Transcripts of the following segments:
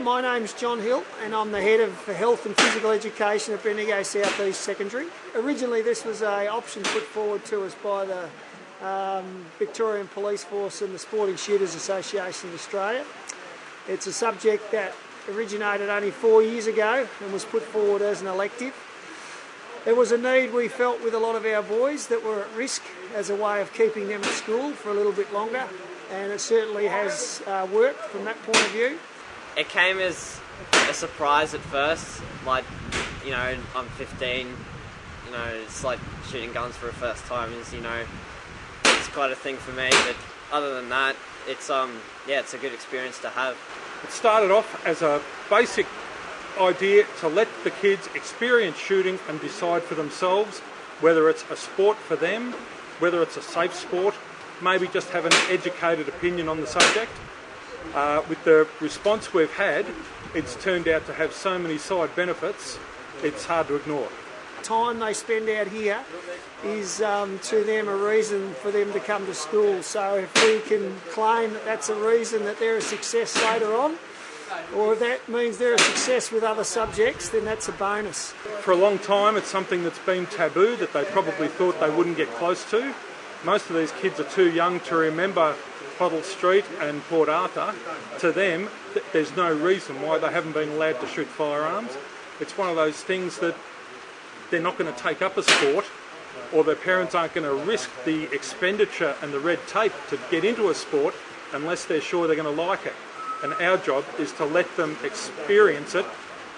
My name's John Hill and I'm the Head of Health and Physical Education at Bendigo South East Secondary. Originally this was an option put forward to us by the Victorian Police Force and the Sporting Shooters Association of Australia. It's a subject that originated only 4 years ago and was put forward as an elective. There was a need we felt with a lot of our boys that were at risk as a way of keeping them at school for a little bit longer, and it certainly has worked from that point of view. It came as a surprise at first, like, you know, I'm 15, you know, it's like shooting guns for the first time is, you know, it's quite a thing for me, but other than that, it's it's a good experience to have. It started off as a basic idea to let the kids experience shooting and decide for themselves whether it's a sport for them, whether it's a safe sport, maybe just have an educated opinion on the subject. With the response we've had, it's turned out to have so many side benefits, it's hard to ignore. Time they spend out here is to them a reason for them to come to school, so if we can claim that that's a reason that they're a success later on, or if that means they're a success with other subjects, then that's a bonus. For a long time it's something that's been taboo that they probably thought they wouldn't get close to. Most of these kids are too young to remember Hoddle Street and Port Arthur. To them, there's no reason why they haven't been allowed to shoot firearms. It's one of those things that they're not going to take up a sport, or their parents aren't going to risk the expenditure and the red tape to get into a sport unless they're sure they're going to like it. And our job is to let them experience it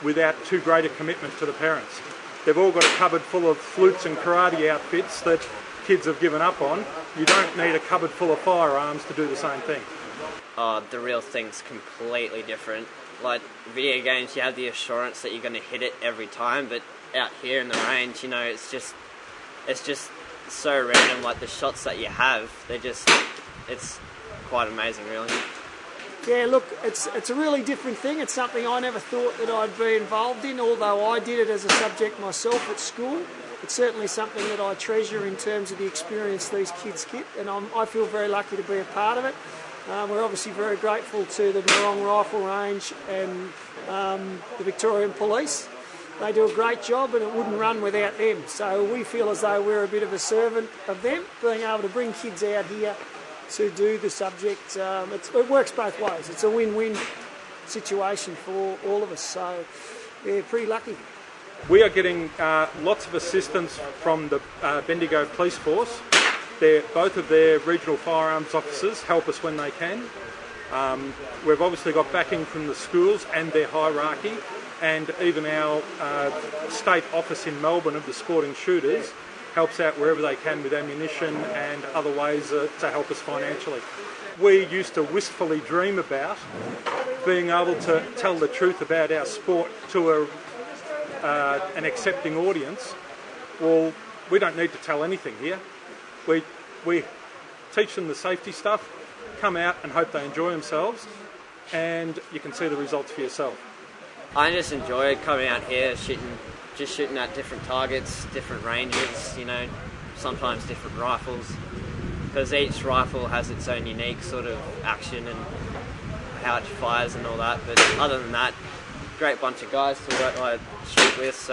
without too great a commitment to the parents. They've all got a cupboard full of flutes and karate outfits that kids have given up on. You don't need a cupboard full of firearms to do the same thing. The real thing's completely different. Like video games, you have the assurance that you're going to hit it every time, but out here in the range, you know, it's just so random. Like the shots that you have, it's quite amazing, really. Yeah, look, it's a really different thing. It's something I never thought that I'd be involved in, although I did it as a subject myself at school. It's certainly something that I treasure in terms of the experience these kids get, and I feel very lucky to be a part of it. We're obviously very grateful to the Marong Rifle Range and the Victorian Police. They do a great job and it wouldn't run without them. So we feel as though we're a bit of a servant of them, being able to bring kids out here to do the subject. It works both ways. It's a win-win situation for all of us, so we're pretty lucky. We are getting lots of assistance from the Bendigo Police Force. Both of their regional firearms officers help us when they can. We've obviously got backing from the schools and their hierarchy, and even our state office in Melbourne of the Sporting Shooters helps out wherever they can with ammunition and other ways to help us financially. We used to wistfully dream about being able to tell the truth about our sport to an accepting audience. Well, we don't need to tell anything here. We teach them the safety stuff, come out and hope they enjoy themselves, and you can see the results for yourself. I just enjoy coming out here, shooting at different targets, different ranges, you know, sometimes different rifles, because each rifle has its own unique sort of action and how it fires and all that. But other than that, great bunch of guys to shoot with,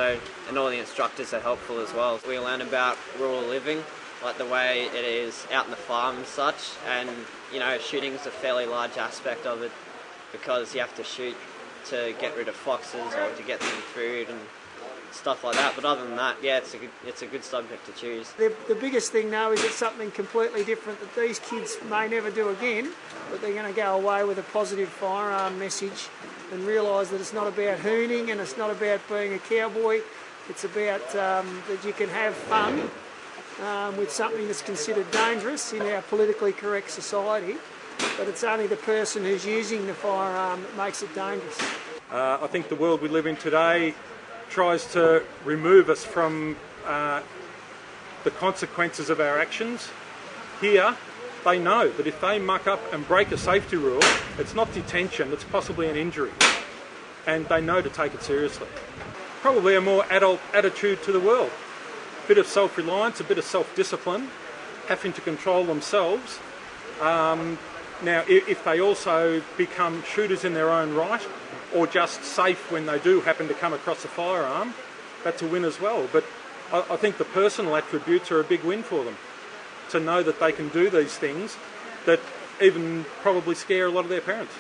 and all the instructors are helpful as well. We learn about rural living, like the way it is out in the farm and such, and you know, shooting's a fairly large aspect of it because you have to shoot to get rid of foxes or to get some food and stuff like that. But other than that, yeah, it's a good subject to choose. The biggest thing now is it's something completely different that these kids may never do again, but they're going to go away with a positive firearm message and realise that it's not about hooning and it's not about being a cowboy. It's about that you can have fun with something that's considered dangerous in our politically correct society, but it's only the person who's using the firearm that makes it dangerous. I think the world we live in today tries to remove us from the consequences of our actions. Here, they know that if they muck up and break a safety rule, it's not detention, it's possibly an injury. And they know to take it seriously. Probably a more adult attitude to the world. A bit of self-reliance, a bit of self-discipline, having to control themselves. Now, if they also become shooters in their own right, or just safe when they do happen to come across a firearm, that's a win as well. But I think the personal attributes are a big win for them, to know that they can do these things that even probably scare a lot of their parents.